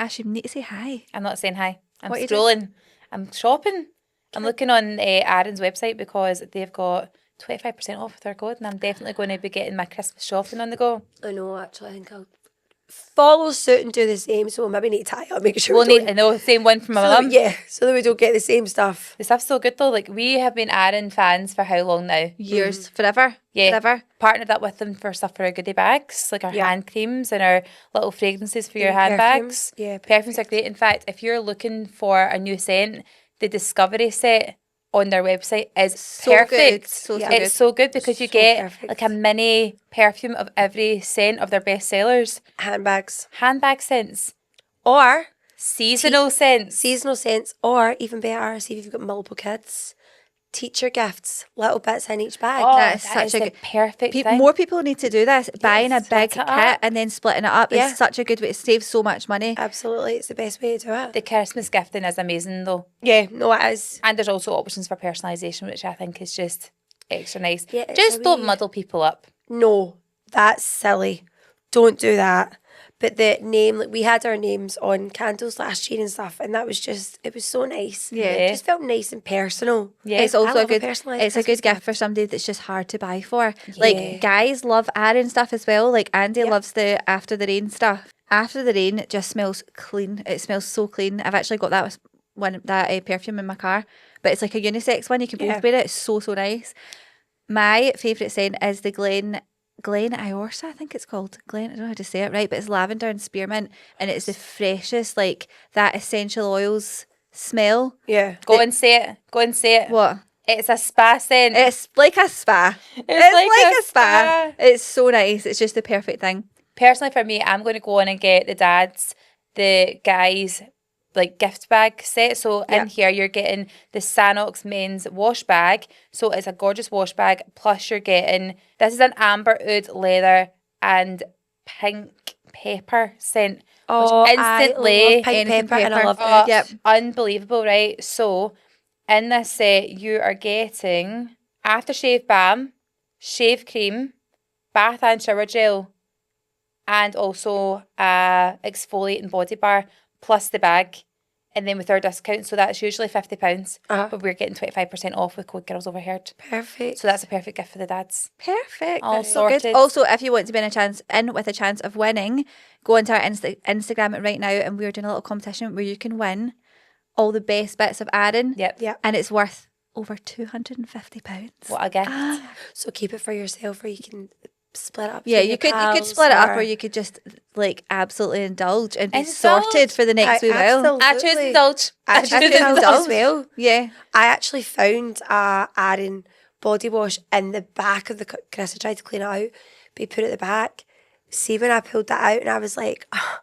Ash, you need to say hi. I'm not saying hi. I'm What are you scrolling. I'm shopping. I'm looking on Aaron's website because they've got 25% off with their code, and I'm definitely going to be getting my Christmas shopping on the go. I know, actually. I think I'll follow suit and do the same, so we'll maybe need to tie up, make sure We'll we need, I know, same one from my mum. Yeah, so that we don't get the same stuff. The stuff's so good though. Like, we have been Aaron fans for how long now? Years. Forever. Yeah. Forever. Partnered up with them for stuff for our goodie bags, like our hand creams and our little fragrances for your handbags. Yeah, perfumes are great. In fact, if you're looking for a new scent, the Discovery set on their website is So perfect. good. So it's good. so good because you So get perfect. like a mini perfume of every scent of their best sellers. Handbags. Handbag scents. Or Seasonal scents. seasonal scents, or even better, see if you've got multiple kids, teacher gifts, little bits in each bag. Oh, That is that such is a the good- perfect thing. More people need to do this. Buying a big split kit it up. and then splitting it up Yeah. is such a good way. It saves so much money. Absolutely, it's the best way to do it. The Christmas gifting is amazing though. Yeah, no, it is. And there's also options for personalisation, which I think is just extra nice. Yeah, it's just a don't wee- muddle people up. No, that's silly. Don't do that. But the name, like we had our names on candles last year and stuff, and that was just, it was so nice. Yeah. It just felt nice and personal. Yeah. It's I also a love a good. personalised It's a Christmas good gift gift. for somebody that's just hard to buy for. Yeah. Like guys love Aaron stuff as well. Like Andy loves the After the Rain stuff. After the Rain just smells clean. It smells so clean. I've actually got that perfume in my car, but it's like a unisex one. You can both wear it. It's so nice. My favourite scent is the Glen Iorsa, I think it's called. Glen, I don't know how to say it right, but it's lavender and spearmint, and it's the freshest, like that essential oils smell. Yeah. Go and say it. Go and say it. What? It's a spa scent. It's like a spa. It's like a spa. It's so nice. It's just the perfect thing. Personally, for me, I'm going to go in and get the guys, like gift bag set. So in here, you're getting the Sanox men's wash bag. So it's a gorgeous wash bag. Plus, you're getting, this is an amber oud leather and pink pepper scent. Oh, which instantly, I love pink anything pepper and I pepper. love Oh, it. Yep. unbelievable, right? So in this set, you are getting aftershave balm, shave cream, bath and shower gel, and also a exfoliating body bar plus the bag. And then with our discount, so that's usually £50, but we're getting 25% off with code girlsoverheard. Perfect. So that's a perfect gift for the dads. Perfect. All That's so good. sorted. Also, if you want to be in with a chance of winning, go into our Instagram right now, and we're doing a little competition where you can win all the best bits of Aaron. Yep. And it's worth over £250. What a gift. So keep it for yourself, or you can split up. Yeah, between you your could pals, split it up, or you could just like absolutely indulge and be sorted for the next wee while. I choose indulge. I choose indulge as well. Yeah. I actually found a Aaron body wash in the back of the Chris. I tried to clean it out, but he put it at the back. See, when I pulled that out, and I was like, oh,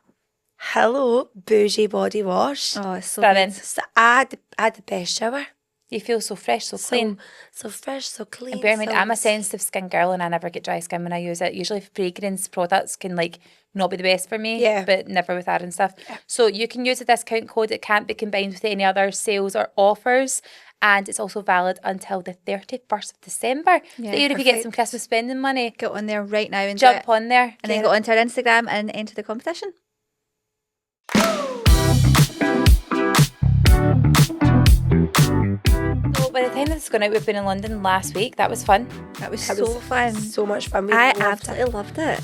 hello, bougie body wash. Oh, it's so Stunning. good. So I had the best shower. You feel so fresh, so clean. So fresh, so clean. And bear in mind, so I'm a sensitive skin girl and I never get dry skin when I use it. Usually fragrance products can like not be the best for me, but never with Aaron stuff. Yeah. So you can use a discount code. It can't be combined with any other sales or offers. And it's also valid until the 31st of December. Yeah, so even if you get some Christmas spending money, get on there right now and jump on there. And then go onto our Instagram and enter the competition. So by the time this is going out, we've been in London last week. That was fun. That was so fun. So much fun. I absolutely loved it.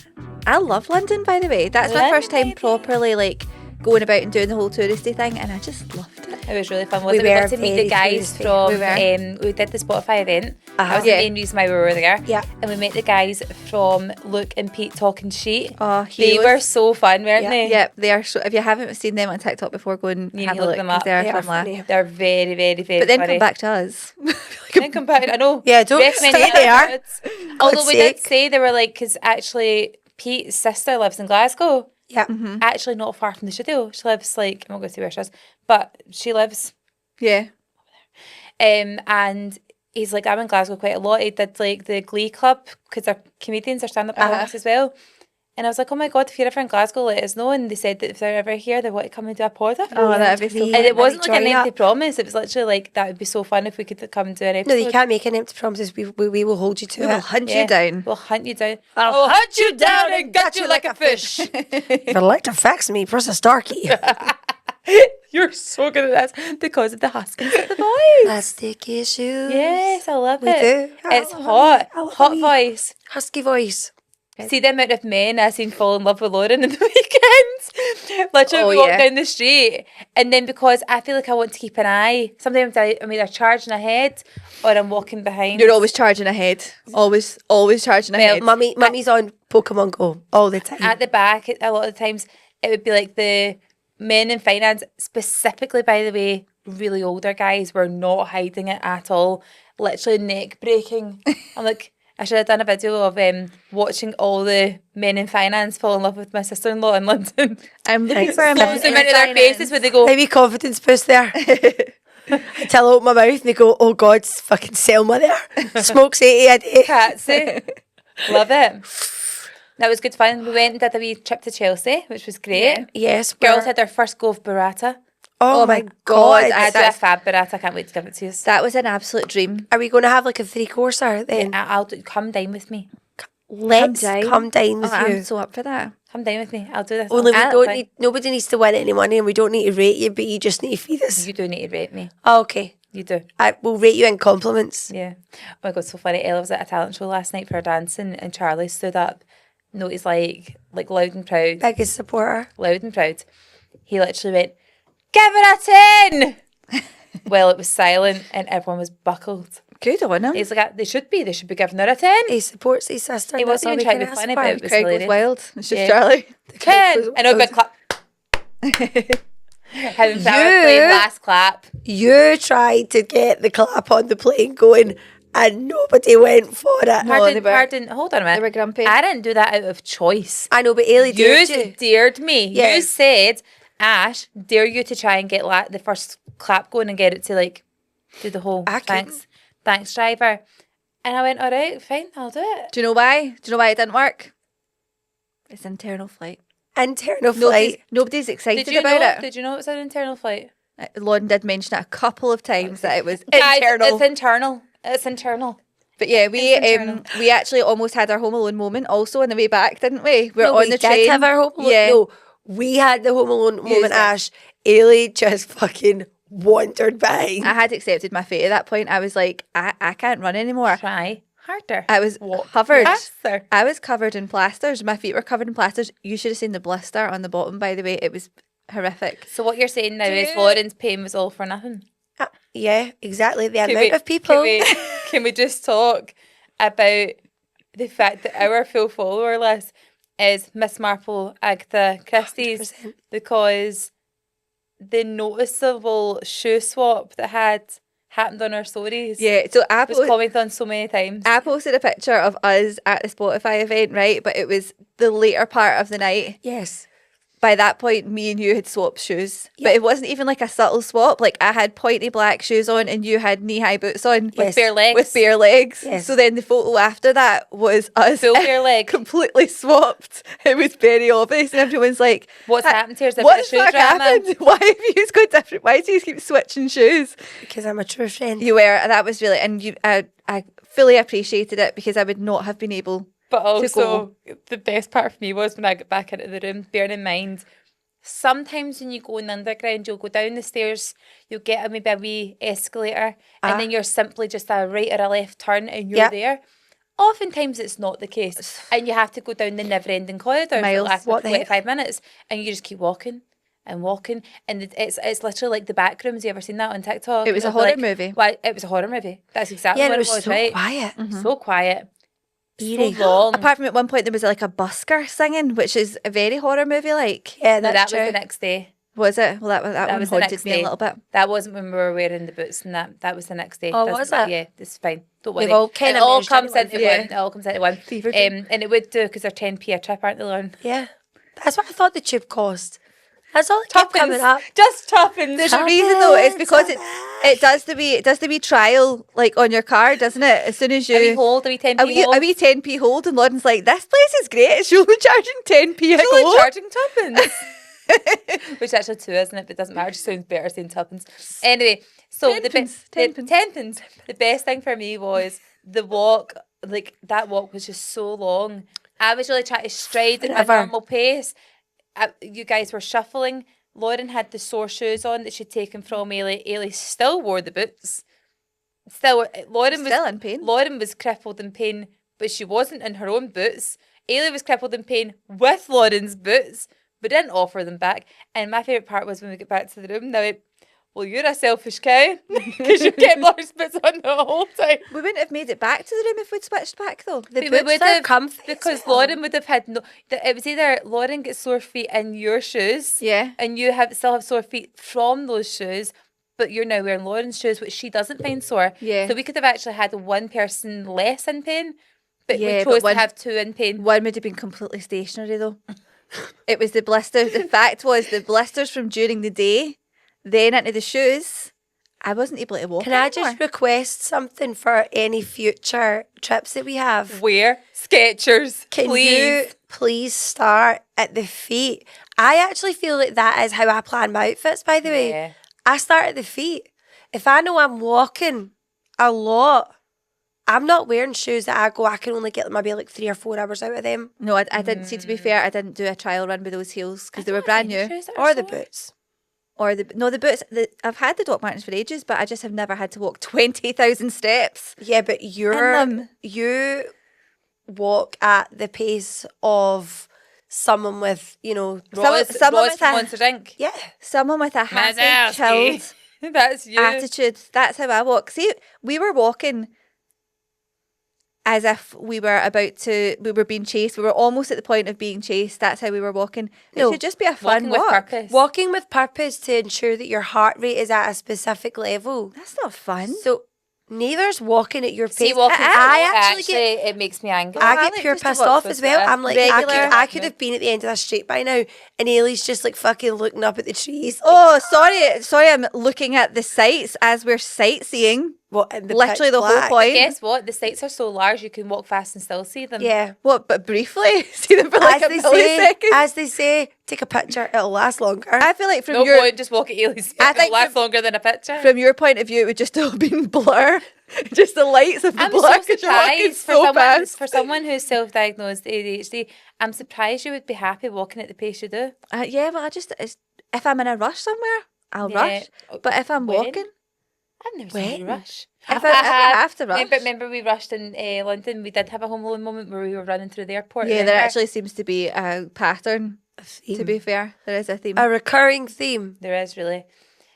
I love London, by the way. That's my first time properly like going about and doing the whole touristy thing, and I just loved it. It was really fun, wasn't it? We got to meet the guys from, we did the Spotify event. That was the main reason why we were there. Yeah. And we met the guys from Luke and Pete Talking Sheet. Oh, they were so fun, weren't they? Yeah, they are. So if you haven't seen them on TikTok before, go and have a look them up. They're funny. They're very, very, very But then funny. come back to us. Then come back, I know. Yeah, don't stay there. Although we did say they were like, because actually Pete's sister lives in Glasgow. Yeah. Mm-hmm. Actually not far from the studio. She lives like, I'm not going to say where she is, but she lives. Yeah. And he's like, I'm in Glasgow quite a lot. He did like the Glee Club because our comedians are stand-up artists as well. And I was like, oh my God, if you're ever in Glasgow, let us know. And they said that if they're ever here, they want to come and do a pod. Oh, that'd be so me. fun. And it wasn't like an join empty up. promise. It was literally like, that would be so fun if we could come and do an episode. No, you can't make an empty promises. We will hold you to We will it. hunt Yeah. you down. We'll hunt you down. I'll hunt you down and gut you like a fish. If you'd like to fax me, press a Starkey. You're so good at this because of the huskiness of the voice. Plastic issues. Yes, I love We it. do. It's I love hot. it. I love Hot it. voice. Husky voice. See the amount of men I seen fall in love with Lauren in the weekends. Literally, Oh, we walk yeah. down the street, and then because I feel like I want to keep an eye, sometimes I'm either charging ahead or I'm walking behind. You're always charging ahead. Always charging ahead. Mummy's on Pokemon Go all the time. At the back, a lot of the times, it would be like the men in finance, specifically, by the way, really older guys were not hiding it at all. Literally neck breaking. I'm like, I should have done a video of watching all the men in finance fall in love with my sister-in-law in London. I'm looking for a Zoom man Zoom in into their finance. faces where they go, Maybe confidence boost there. Until I open my mouth and they go, oh God, it's fucking Selma there. Smokes 80 a day. Patsy. Love it. That was good fun. We went and did a wee trip to Chelsea, which was great. Yeah. Yes. Girls we're- had their first go of burrata. Oh my God. I did a fab burrata. I can't wait to give it to you. That was an absolute dream. Are we going to have like a 3-courser then? I'll come dine with me. Let's dine. come dine with Oh, you. I'm so up for that. Come dine with me. I'll do this. Only we I'll don't fine. need, nobody needs to win any money and we don't need to rate you, but you just need to feed us. You do need to rate me. Oh, okay. You do. We'll rate you in compliments. Yeah. Oh my God, so funny. Ella was at a talent show last night for her dancing and Charlie stood up. Noticed like loud and proud. Biggest supporter. Loud and proud. He literally went, give it a 10! Well, it was silent and everyone was buckled. Good on him. He's like, they should be giving her a 10. He supports his sister. He That's wasn't all even we trying can to be ask funny, for. but it was Craig was hilarious. wild. It's just Yeah. Charlie. 10! And a big clap. Having Sarah played last clap. You tried to get the clap on the plane going and nobody went for it. Pardon, hold on a minute. They were grumpy. I didn't do that out of choice. I know, but Ailey You did you. dared me. Yeah. You said, Ash, dare you to try and get the first clap going and get it to like do the whole I thanks driver. And I went, all right, fine, I'll do it. Do you know why? Do you know why it didn't work? It's internal flight. Internal flight. Nobody's excited Did you about know? it. Did you know it was an internal flight? Lauren did mention it a couple of times that it was Guys, internal. it's internal. It's internal. But yeah, It's internal. we actually almost had our Home Alone moment also on the way back, didn't we? We were No, on we the did train. have our Home Alone. Yeah. No, we had the Home Alone moment, did. Ash. Ailey just fucking wandered behind. I had accepted my fate at that point. I was like, I can't run anymore. Try harder. I was covered. Faster. I was covered in plasters. My feet were covered in plasters. You should have seen the blister on the bottom, by the way. It was horrific. So what you're saying now is Lauren's pain was all for nothing. Yeah, exactly. The amount of people. Can we just talk about the fact that our full follower list is Miss Marple, Agatha Christie's, 100%. because the noticeable shoe swap that had happened on our stories Yeah, so was commented on so many times. I posted a picture of us at the Spotify event, right? But it was the later part of the night. Yes. By that point, me and you had swapped shoes. But it wasn't even like a subtle swap. Like I had pointy black shoes on and you had knee-high boots on. Yes. Bare legs. With bare legs. Yes. So then the photo after that was us Full bare leg. completely swapped. It was very obvious and everyone's like, What's happened here? Is there a what bit of the shoe fuck drama? happened? Why have you got different? Why do you keep switching shoes? Because I'm a true friend. You were. That was really, and I fully appreciated it because I would not have been able. But also, go. the best part for me was when I got back into the room, bearing in mind, sometimes when you go in the underground, you'll go down the stairs, you'll get maybe a wee escalator, and then you're simply just a right or a left turn and you're there. Oftentimes it's not the case. And you have to go down the never-ending corridor for the Miles, last what the heck? 25 minutes, and you just keep walking and walking. And it's literally like the back rooms. You ever seen that on TikTok? It was And a horror like, movie. Well, it was a horror movie. That's exactly Yeah, what and it was so right? quiet. So quiet. Eerie. So long. Apart from at one point there was like a busker singing, which is a very horror movie like. Yeah, No, that's that was true. the next day. Was it? Well, that one was the haunted next me day. a little bit. That wasn't when we were wearing the boots, and that was the next day. Oh, That's was what- it? Yeah, it's fine. Don't worry. We've all kind it of all merged comes into into one. one. It all comes into one. Fever dream. And it would do because they're 10p a trip, aren't they, Lauren? Yeah. That's what I thought the tube cost. That's all that kept coming up. Just tuppence. There's a reason though. It's because it's It does the wee trial like on your car, doesn't it? As soon as you A wee hold, a wee 10p hold. a wee 10p hold, and Lauren's like, this place is great. It's only charging 10p a It's only go. charging tuppence. Which actually 2, isn't it? But it doesn't matter. It just sounds better saying tuppence. Anyway, so Tenpence. tenpence. The best thing for me was the walk. Like, that walk was just so long. I was really trying to stride at my Forever. normal pace. You guys were shuffling. Lauren had the sore shoes on that she'd taken from Ailey. Ailey still wore the boots. Still In pain. Lauren was crippled in pain, but she wasn't in her own boots. Ailey was crippled in pain with Lauren's boots, but didn't offer them back. And my favourite part was when we get back to the room, they went, well, you're a selfish cow, because you kept Lauren's boots on the whole time. We wouldn't have made it back to the room if we'd switched back though. The We boots would are have, comfy. because Lauren would have had no. It was either Lauren gets sore feet in your shoes, Yeah. and you still have sore feet from those shoes, but you're now wearing Lauren's shoes, which she doesn't find sore. Yeah. So we could have actually had one person less in pain, but Yeah, we but chose one- to have 2 in pain. One would have been completely stationary though. It was the blisters. The fact was the blisters from during the day, then into the shoes. I wasn't able to walk Can I anymore. just request something for any future trips that we have? Wear Skechers, Can please. you please start at the feet? I actually feel like that is how I plan my outfits, by the way. Yeah. I start at the feet. If I know I'm walking a lot, I'm not wearing shoes that I can only get maybe like 3 or 4 hours out of them. No, I didn't. See, to be fair, I didn't do a trial run with those heels because they were brand new. Or the boots. Or the boots. I've had the Doc Martens for ages, but I just have never had to walk 20,000 steps. Yeah, but them. you walk at the pace of someone with, Someone Roz with from a- Monster Inc. yeah. Someone with a happy, Mazowski. chilled That's you. attitude. That's how I walk. See, we were walking as if we were being chased. We were almost at the point of being chased. That's how we were walking. It No, should just be a fun Walking with walk. purpose. Walking with purpose to ensure that your heart rate is at a specific level. That's not fun. So neither's walking at your pace. See, walking I slow, actually get it makes me angry. I I get like pure just to pissed walk off with as well. that. I'm like, Regular. I could have been at the end of that street by now, and Ailey's just like fucking looking up at the trees. Oh, sorry. I'm looking at the sights as we're sightseeing. What, in the Literally pitch the whole black? point. Guess what? The sights are so large you can walk fast and still see them. Yeah. What? But briefly, see them for like a millisecond. As they say, take a picture. It'll last longer. I feel like from No your point, just walk at Ailey's speed. I It'll think last longer than a picture. from your point of view, it would just all been blur. Just the lights of the I'm blur. so 'cause you're walking surprised so fast. for someone who's self-diagnosed ADHD. I'm surprised you would be happy walking at the pace you do. Yeah, well, if I'm in a rush somewhere, I'll Yeah. rush. But if I'm When? walking, I've never seen you When? rush. if I have to rush, Remember we rushed in London. We did have a home alone moment where we were running through the airport. yeah, there remember? actually seems to be a pattern. To be fair, there is a theme. A recurring theme. There is really.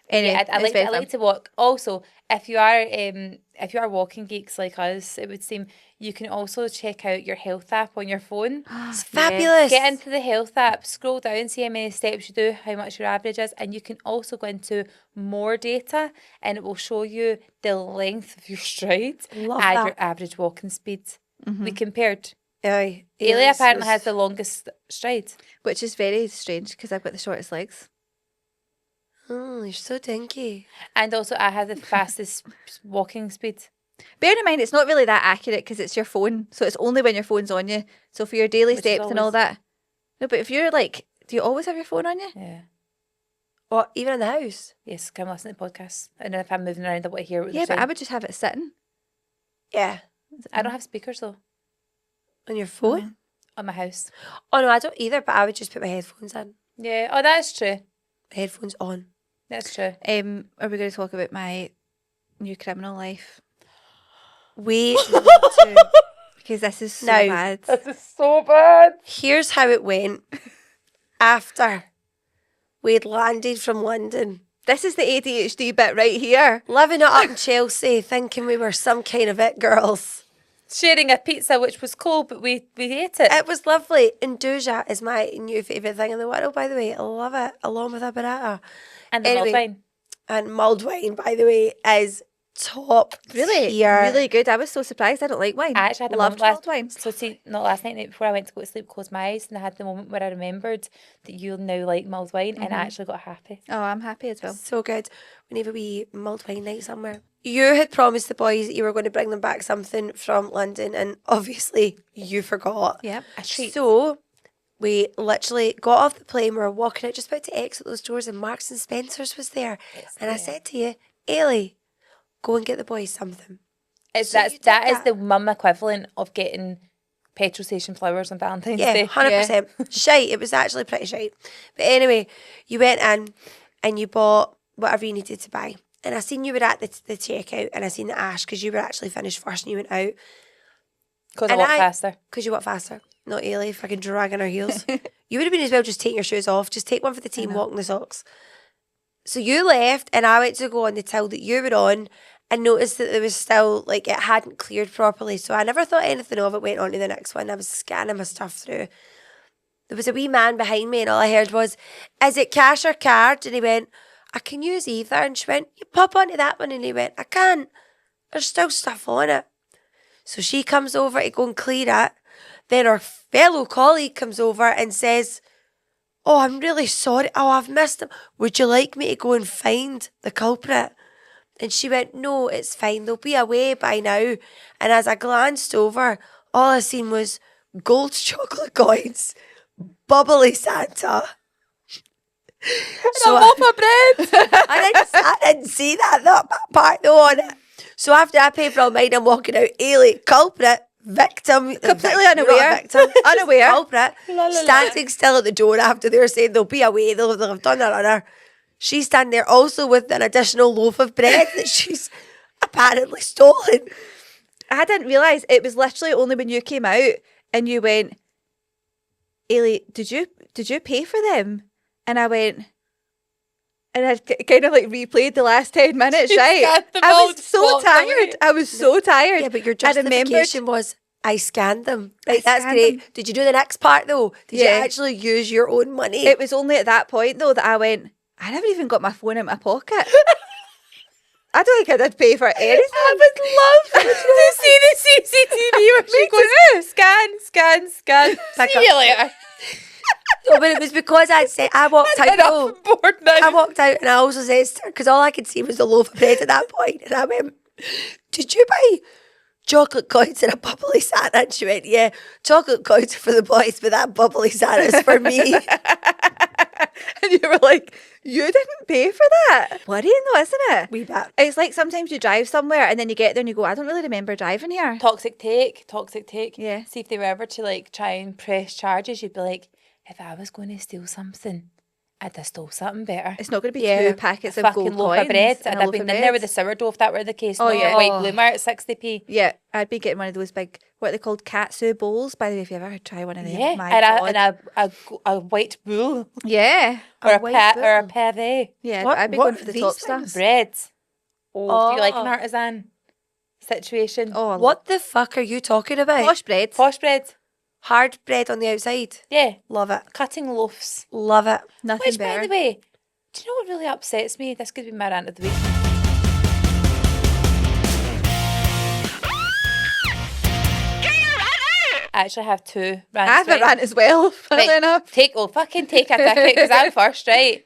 Anyway, I it's very like fun. to walk. Also, if you are walking geeks like us, it would seem you can also check out your health app on your phone. It's fabulous. Get into the health app, scroll down, see how many steps you do, how much your average is, and you can also go into more data and it will show you the length of your stride Love and that. your average walking speed. Mm-hmm. We compared. Aye. Ailey Yes, apparently it's- has the longest stride. Which is very strange because I've got the shortest legs. Oh, you're so dinky. And also I have the fastest walking speed. Bearing in mind, it's not really that accurate because it's your phone. So it's only when your phone's on you. So for your daily Which is steps and all always- that. No, but if you're like, do you always have your phone on you? Yeah. What, even in the house? Yes, come listen to the podcast. And then if I'm moving around, I want to hear what Yeah, they're but I saying. would just have it sitting. Yeah. I don't have speakers though On your phone? on my house. Oh, no, I don't either, but I would just put my headphones in. Yeah. Oh, that's true. Headphones on. That's true. Are we going to talk about my new criminal life? We need to. Because this is so No. bad. This is so bad. Here's how it went. After we'd landed from London, This is the ADHD bit right here. living it up in Chelsea, thinking we were some kind of it girls. Sharing a pizza which was cold, but we ate it. It was lovely. And Doja is my new favourite thing in the world, by the way. I love it, along with a burrata. And the anyway, mulled wine. And mulled wine, by the way, is top Really, tier. really good. I was so surprised. I don't like wine. I actually had a Loved moment mulled wine. So see, not last night before I went to go to sleep, closed my eyes, and I had the moment where I remembered that you now like mulled wine, and I actually got happy. Oh, I'm happy as well. So good. Whenever we mulled wine night somewhere. You had promised the boys that you were going to bring them back something from London, and obviously you forgot. Yep. A treat. So we literally got off the plane, we were walking out, just about to exit those doors, and Marks and Spencer's was there. And I said to you, Ailey, go and get the boys something. It's So you did that is that. the mum equivalent of getting petrol station flowers on Valentine's Yeah, Day. 100%. Shite. It was actually pretty shite. But anyway, you went in and you bought whatever you needed to buy. And I seen you were at the checkout, and I seen the Ash because you were actually finished first and you went out. Because I And walk faster. Because you walk faster. Not Ailey, fucking dragging her heels. You would have been as well just taking your shoes off. Just take one for the team, walking the socks. So you left, and I went to go on the till that you were on and noticed that there was still, like, it hadn't cleared properly. So I never thought anything of it, went on to the next one. I was scanning my stuff through. There was a wee man behind me, and all I heard was, is it cash or card? And he went, I can use either. And she went, you pop onto that one. And he went, I can't. There's still stuff on it. So she comes over to go and clear it. Then her fellow colleague comes over and says, oh, I'm really sorry. Oh, I've missed him. Would you like me to go and find the culprit? And she went, no, it's fine. They'll be away by now. And as I glanced over, all I seen was gold chocolate coins, bubbly Santa. So a loaf of bread. I didn't see that part though on it. So after I pay for all mine, I'm walking out. Ailey, culprit, victim, Completely you're not a unaware. victim, Unaware. culprit, standing still at the door after they're saying they'll be away. They'll have done their runner. She's standing there also with an additional loaf of bread that she's apparently stolen. I didn't realise it was literally only when you came out and you went, Ailey, did you pay for them? And I went, and I kind of like replayed the last 10 minutes, right? I was so tired. I was so tired. Yeah, but your I remembered- justification was, I scanned them. Right, that's scanned great. them. Did you do the next part though? Did you Yeah. actually use your own money? It was only at that point though that I went, I never even got my phone in my pocket. I don't think I did pay for anything. I would love to see the CCTV where she goes, scan. See you later. No, but it was because I'd said, I walked out though. I'm bored now. I walked out and I also said to her, because all I could see was the loaf of bread at that point. And I went, did you buy chocolate coins and a bubbly Santa? And she went, yeah, chocolate coins are for the boys, but that bubbly Santa's for me. And you were like, you didn't pay for that. Worrying though, isn't it? Wee bit. It's like sometimes you drive somewhere and then you get there and you go, I don't really remember driving here. Toxic take. Yeah. See if they were ever to like try and press charges, you'd be like, if I was going to steal something, I'd have stole something better. It's not going to be Yeah. 2 packets of Fucking gold loaf coins of bread. and I'd a have loaf been of in there bread. with the sourdough if that were the case. Oh, not yeah. a white Oh. bloomer at 60p. Yeah, I'd be getting one of those big, what are they called, katsu bowls. By the way, if you ever try one of them, Yeah, my and God. a white bull Yeah, or a white pet or a bull. pave yeah. What- I'd be what going are for the these top things? stuff. bread. Oh, do you like an Oh. artisan situation? Oh, What the fuck are you talking about? posh bread. Posh bread. Hard bread on the outside. Yeah, Love it. cutting loaves. Love it. Nothing Which, better. by the way, do you know what really upsets me? This could be my rant of the week. I actually have 2 rants. I have a rant as well, funnily Right, enough. take a ticket because I'm first, right?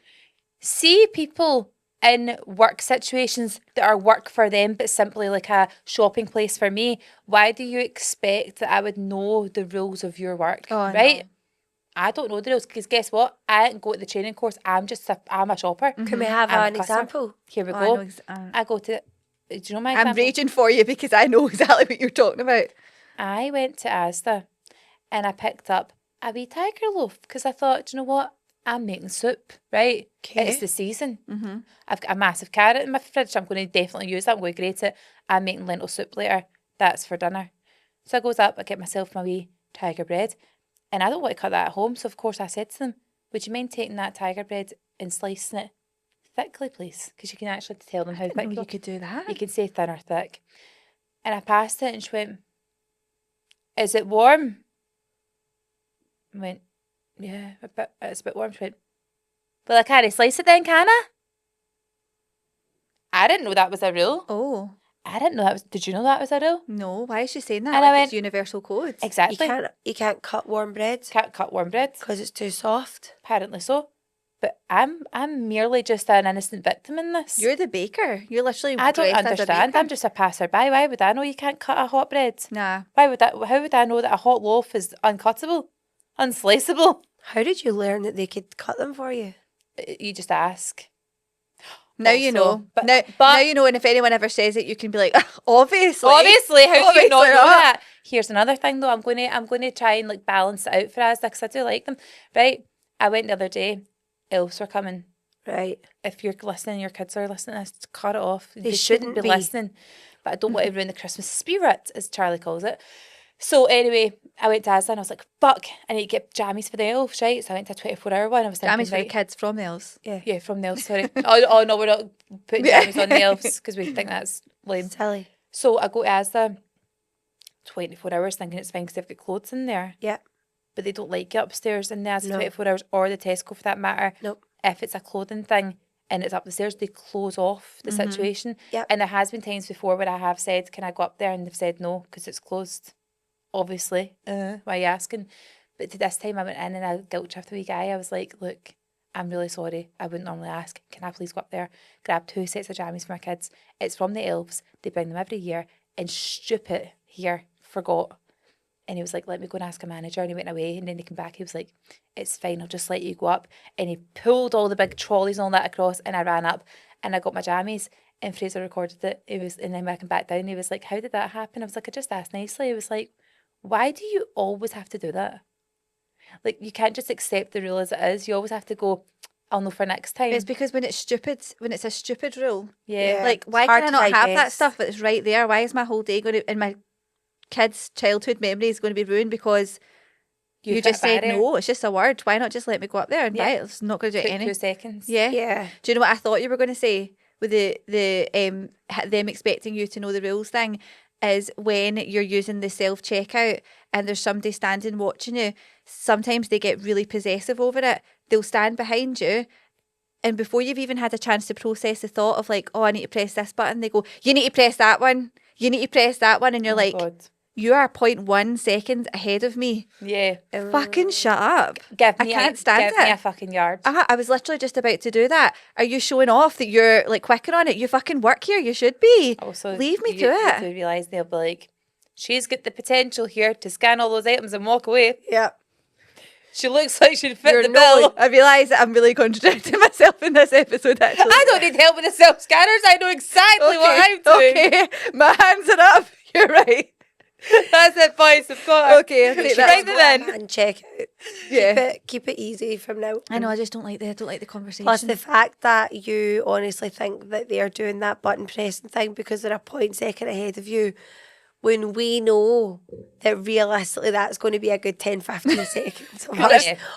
See people in work situations that are work for them, but simply like a shopping place for me. Why do you expect that I would know the rules of your work, Oh, right? no. I don't know the rules because guess what? I didn't go to the training course. I'm a shopper. Can we have I'm a an customer. example? Here we Oh, I go. know I go to. Do you know my I'm example? raging for you because I know exactly what you're talking about. I went to Asda and I picked up a wee tiger loaf because I thought, do you know what? I'm making soup, right? Okay. It's the season. Mm-hmm. I've got a massive carrot in my fridge. I'm going to definitely use that. I'm going to grate it. I'm making lentil soup later. That's for dinner. So I goes up, I get myself my wee tiger bread. And I don't want to cut that at home. So, of course, I said to them, would you mind taking that tiger bread and slicing it thickly, please? Because you can actually tell them how I thick didn't know you you could do that. You can say thin or thick. And I passed it and she went, is it warm? I went, yeah, it's a bit warm. She went, well, I can't slice it then, can I? I didn't know that was a rule. Oh. I didn't know that was, did you know that was a rule? No, why is she saying that? And I Like, went, it's universal code. exactly. You can't cut warm bread Can't cut warm bread. because it's too soft. Apparently so. But I'm merely just an innocent victim in this. You're the baker. You're literally I don't dressed as a understand. baker. I'm just a passerby. Why would I know you can't cut a hot bread? Nah. How would I know that a hot loaf is uncuttable? Unsliceable? How did you learn that they could cut them for you? You just ask. Now you Also, know. but- Now you know, and if anyone ever says it, you can be like, obviously. Obviously, how do you Obviously not know not. that? Here's another thing though. I'm going to try and like balance it out for us because I do like them. Right? I went the other day. Elves were coming. Right. If you're listening, your kids are listening to this, cut it off. They shouldn't be. listening. But I don't want to ruin the Christmas spirit, as Charlie calls it. So anyway, I went to Asda and I was like, fuck, I need to get jammies for the elves, right? So I went to a 24-hour one. I was thinking, Jammies for the right, kids from the elves. yeah, from the elves, sorry. oh no, we're not putting jammies on the elves because we think that's lame. Silly. So I go to Asda 24 hours thinking it's fine because they've got clothes in there. Yeah. But they don't like it upstairs in the Asda No. 24 hours or the Tesco for that matter. Nope. If it's a clothing thing and it's up the stairs, they close off the situation. Yep. And there has been times before where I have said, can I go up there? And they've said no because it's closed. Obviously. Why are you asking? But to this time I went in and I guilt tripped the wee guy. I was like, look, I'm really sorry. I wouldn't normally ask. Can I please go up there, grab 2 sets of jammies for my kids? It's from the elves. They bring them every year. And stupid here forgot. And he was like, let me go and ask a manager. And he went away. And then he came back. He was like, it's fine. I'll just let you go up. And he pulled all the big trolleys and all that across. And I ran up and I got my jammies. And Fraser recorded it. And then when I came back down, he was like, how did that happen? I was like, I just asked nicely. He was like, why do you always have to do that? Like, you can't just accept the rule as it is. You always have to go, I'll know for next time. It's because when it's a stupid rule. Yeah. Like, why hard can I to not have that digest. stuff that's right there? Why is my whole day going to, and my kids' childhood memories going to be ruined because you fit just a said barrier. no? It's just a word. Why not just let me go up there and buy Yeah. it? It's not going to do Quick any. 2 seconds. Yeah. Yeah. Do you know what I thought you were going to say with them expecting you to know the rules thing? Is when you're using the self checkout and there's somebody standing watching you, sometimes they get really possessive over it. They'll stand behind you, and before you've even had a chance to process the thought of like, oh, I need to press this button, they go, you need to press that one, you need to press that one, and you're Oh my like, God. you are 0.1 seconds ahead of me. Yeah. Fucking shut up. Give me I can't stand give me it. a fucking yard. I was literally just about to do that. Are you showing off that you're like quicker on it? You fucking work here. You should be. Also, Leave me you to get it. to realise they'll be like, she's got the potential here to scan all those items and walk away. Yeah. She looks like she'd fit You're the not- bill. I realise that I'm really contradicting myself in this episode, actually. I don't need help with the self scanners. I know exactly what I'm doing. Okay, my hands are up. You're right. That's it, boys. I've got it. Okay, I'll take Should that. Right go then. on and check out. Yeah. Keep it easy from now. I know, I just don't like the conversation. Plus the fact that you honestly think that they're doing that button pressing thing because they're a 0.2 ahead of you, when we know that realistically that's going to be a good 10-15 seconds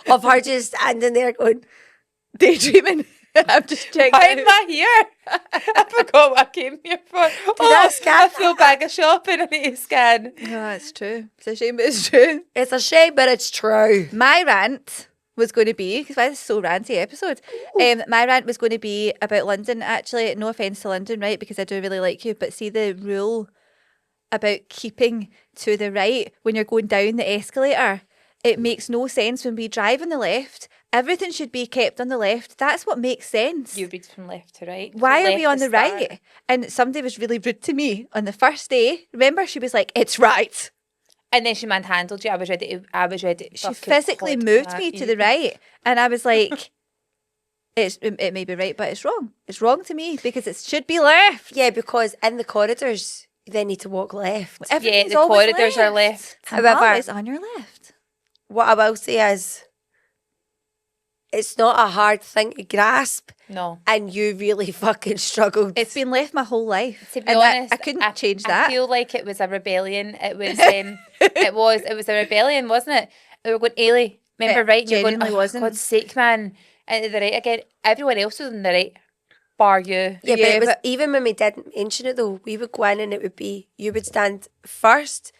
of her just standing there going, daydreaming. I'm just checking. Why am I here? I forgot what I came here for. I scan I feel bag of shopping. I need to scan. No, it's true. It's a shame, but it's true. it's a shame, but it's true. My rant was going to be, because this is so ranty episode, my rant was going to be about London, actually. No offence to London, right, because I do really like you, but see the rule about keeping to the right when you're going down the escalator. It makes no sense when we drive on the left. Everything should be kept on the left. That's what makes sense. You read from left to right. Why From are we left on to the start. right? And somebody was really rude to me on the first day. Remember, she was like, it's right. And then she manhandled you. I was ready to She fucking physically clip moved that. me to the right. And I was like, it may be right, but it's wrong. It's wrong to me because it should be left. Yeah, because in the corridors, they need to walk left. Everything's the always corridors are left. However- it's on your left. What I will say is, it's not a hard thing to grasp, No. and you really fucking struggled. It's been left my whole life. To be And honest, I couldn't change that. I feel like it was a rebellion. It was it was a rebellion, wasn't it? They were going, Ailey, remember It right? And you're going, genuinely oh, wasn't. God's sake, man. And to the right again. Everyone else was on the right, bar you. Yeah, but Yeah, it was, but- even when we didn't mention it though, we would go in and it would be, you would stand first,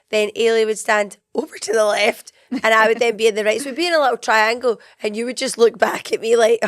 then Ailey would stand over to the left, and I would then be in the right. So we'd be in a little triangle, and you would just look back at me like,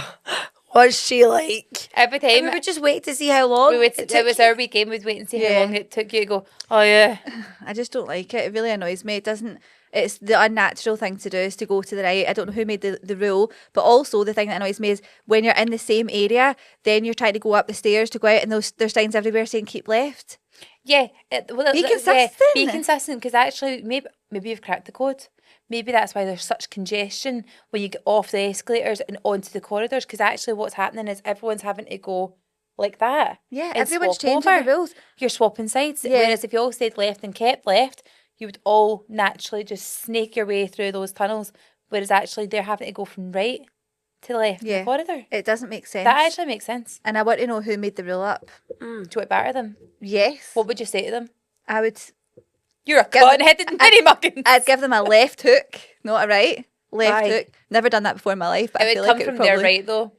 what was she like? Every And time we would just wait to see how long it was our wee game. We'd wait and see how long it took you to go, oh yeah. I just don't like it. It really annoys me. It doesn't. It's the unnatural thing to do is to go to the right. I don't know who made the rule, but also the thing that annoys me is when you're in the same area, then you're trying to go up the stairs to go out, and there's signs everywhere saying keep left. Yeah. Be consistent. Be consistent, because actually maybe you've cracked the code. Maybe that's why there's such congestion when you get off the escalators and onto the corridors, because actually what's happening is everyone's having to go like that. Yeah, and everyone's swap changing over. the rules. You're swapping sides. Yeah. Whereas if you all stayed left and kept left, you would all naturally just snake your way through those tunnels. Whereas actually they're having to go from right to left in the corridor. It doesn't make sense. That actually makes sense. And I want to know who made the rule up. Do you want to batter them? Yes. What would you say to them? I would. You're a cotton-headed ninny muggins. I'd give them a left hook, not a right. Left Right. hook. Never done that before in my life, but I It feel would like come it from would probably their right though.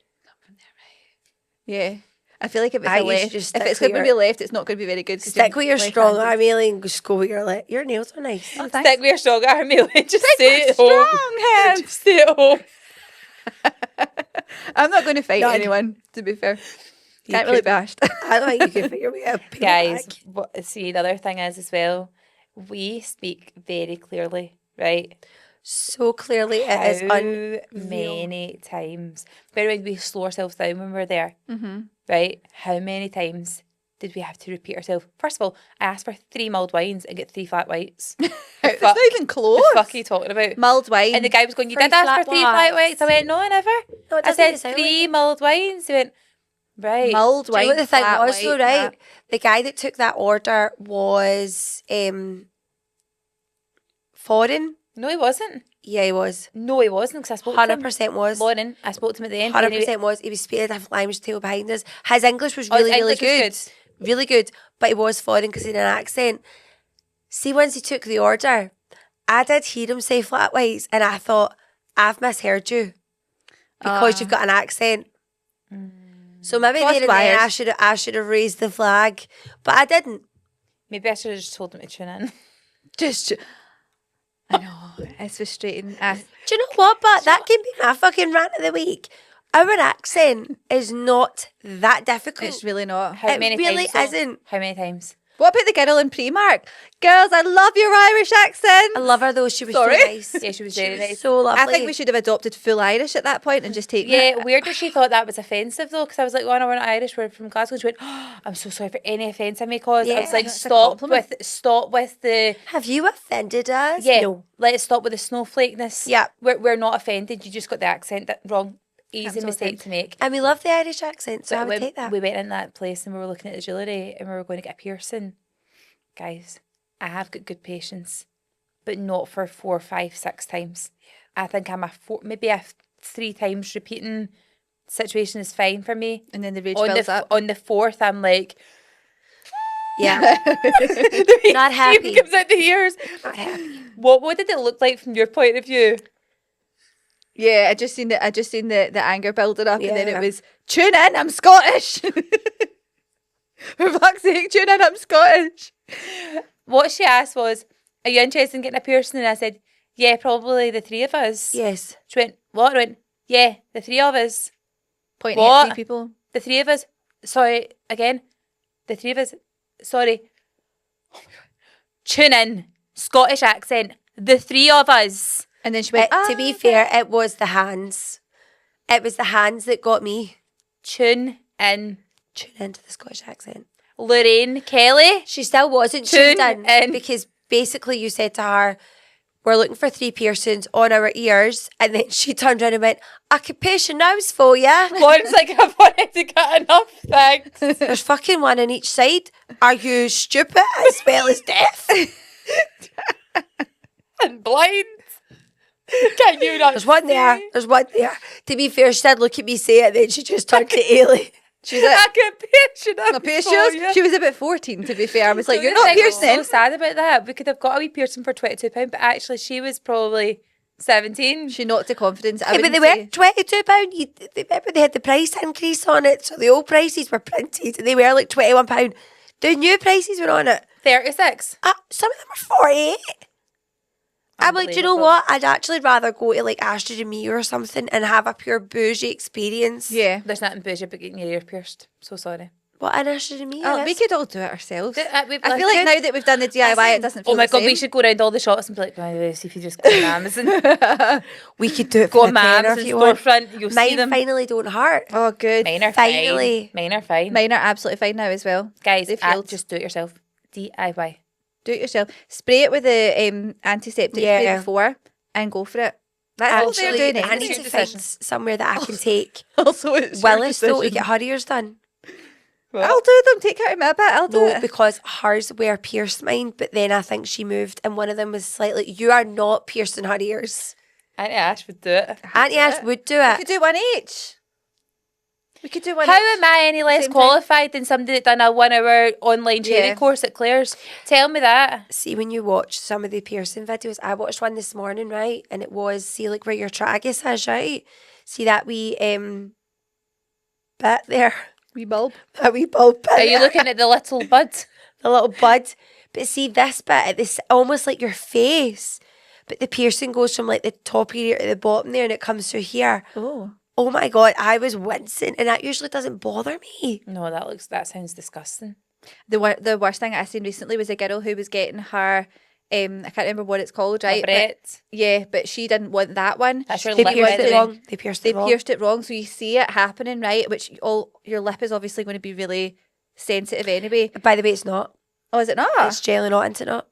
Yeah. I feel like if it's I a used to left, just if stick it's going with to be left, it's not going to be very good. 'cause Stick with your strong left-handed. arm, Ailey, and just go with your left. Your nails are nice. Oh, thanks. Stick with your strong arm, Ailey. Just Stick stay with at home. strong hands. Just stay at home. I'm not going to fight None. anyone, to be fair. You Can't really could- be bashed. I don't think you can figure me out. Guys, see, the other thing is as well, we speak very clearly, right? So clearly it is How many times? Bear in mind, we slow ourselves down when we're there, right? How many times did we have to repeat ourselves? First of all, I asked for 3 mulled wines and get 3 flat whites. It's not even close. What the fuck are you talking about? Mulled wine. And the guy was going, you 3 did ask flat for 3 flat whites. whites? I went, no, I never. No, it I doesn't said sound 3 mulled wines. He went, right. Mulled Do you wine. know what the thing flat was though, white, right? that- The guy that took that order was foreign. No, he wasn't. Yeah, he was. No, he wasn't, because I spoke to him. 100% was. Lauren, I spoke to him at the end. 100% was. He was speaking a different language tail behind us. His English was Oh, his really, really English was good. Really good. But he was foreign because he had an accent. See, once he took the order, I did hear him say flat whites and I thought, I've misheard you because you've got an accent. So maybe Cross there and then wires. I should have raised the flag. But I didn't. Maybe I should have just told him to tune in. Just. I know. It's frustrating. Do you know what? But that can be my fucking rant of the week. Our accent is not that difficult. It's really not. How It many really times? though? isn't. How many times? What about the girl in Primark? Girls, I love your Irish accent. I love her though. She was Sorry. so nice. Yeah, she was very nice. So lovely. I think we should have adopted full Irish at that point and just taken Yeah, it. weird that she thought that was offensive though, because I was like, oh no, we're not Irish, we're from Glasgow. She went, oh, I'm so sorry for any offence I may cause. I was Yeah, like, that's a compliment. stop with the Have you offended us? yeah, No. let's stop with the snowflakeness. Yeah. We're not offended. You just got the accent wrong. Easy Absolutely. mistake to make. And we love the Irish accent, so I would when take that. we went in that place and we were looking at the jewellery and we were going to get a piercing. Guys, I have got good patience, but not for 4, 5, 6 times. I think I'm maybe a 3 times repeating situation is fine for me. And then the rage On builds the up. on the 4th, I'm like, Yeah. the Not steam happy. comes out the ears. Not happy. What did it look like from your point of view? Yeah, I just seen the anger building up, and then Yeah. it was tune in, I'm Scottish. For fuck's sake, tune in, I'm Scottish. What she asked was, are you interested in getting a piercing? And I said, yeah, probably the 3 of us. Yes. She went, what? I went, yeah, the 3 of us. Pointing What? at 3 people. The 3 of us. Sorry, again. The 3 of us. Sorry. Oh my God. Tune in. Scottish accent. The 3 of us. And then she went, To be fair, it was the hands. It was the hands that got me. Tune in. Tune into the Scottish accent. Lorraine Kelly. She still wasn't Tune tuned in. in because basically you said to her, we're looking for 3 piercings on our ears. And then she turned around and went, I could pierce your nose for you. Lauren's like, I've already got enough, thanks. There's fucking one on each side. Are you stupid as well as deaf? And blind. Can you not There's one there. see? There's one there. To be fair, she did look at me say it, then she just turned to Ailey. she's like, I can pierce you no piercing. She was about 14, to be fair. I was like, So you're the not thing that's piercing. so sad about that. We could have got a wee piercing for £22, but actually she was probably 17. She knocked the confidence. I Yeah, but wouldn't they were say. £22. Remember they had the price increase on it, so the old prices were printed and they were like £21. The new prices were on it. 36. Some of them were 48. I'm like, do you know what? I'd actually rather go to like Astra and Me or something and have a pure bougie experience. Yeah. There's nothing bougie about getting your ear pierced. So sorry. What an Astra and Me Oh, we is. could all do it ourselves. I feel like could. now that we've done the DIY, it doesn't feel Oh my the God, same. we should go around all the shops and be like, by the way, see if you just go on Amazon. We could do it Go for on a my tenner Amazon if you want. storefront, you'll see Mine them. finally don't hurt. Oh, good. Mine are Finally. fine. Mine are fine. Mine are absolutely fine now as well. Guys, They've healed. just do it yourself. DIY. Do it yourself. Spray it with the antiseptic spray before and go for it. That's what they're Actually, doing. I need to find somewhere that I can take Also, it's Willis though to get her ears done. I'll do them. Take care of me a bit. I'll do No, it. because hers were pierced mine, but then I think she moved and one of them was slightly, you are not piercing her ears. Auntie Ash would do it. Auntie Ash would do We it. could do one each. We could do one How each. am I any less Same qualified than somebody that done a 1 hour online training Yeah. course at Claire's? Tell me that. See, when you watch some of the piercing videos, I watched one this morning, right? And it was, see like where your tragus is, right? See that wee bit there? Wee bulb. That wee bulb bit Are you there. looking at the little bud? The little bud. But see this bit at this almost like your face. But the piercing goes from like the top of your ear to the bottom there and it comes through here. Oh. Oh my God, I was wincing and that usually doesn't bother me. No, that sounds disgusting. The worst thing I seen recently was a girl who was getting her, I can't remember what it's called, right? Brett. Yeah, but she didn't want that one. That's your They lip, pierced by it the way. wrong. They pierced They it wrong. pierced it wrong, so you see it happening, right? Which your lip is obviously going to be really sensitive anyway. By the way, it's not. Oh, is it not? It's jelly not, isn't it not?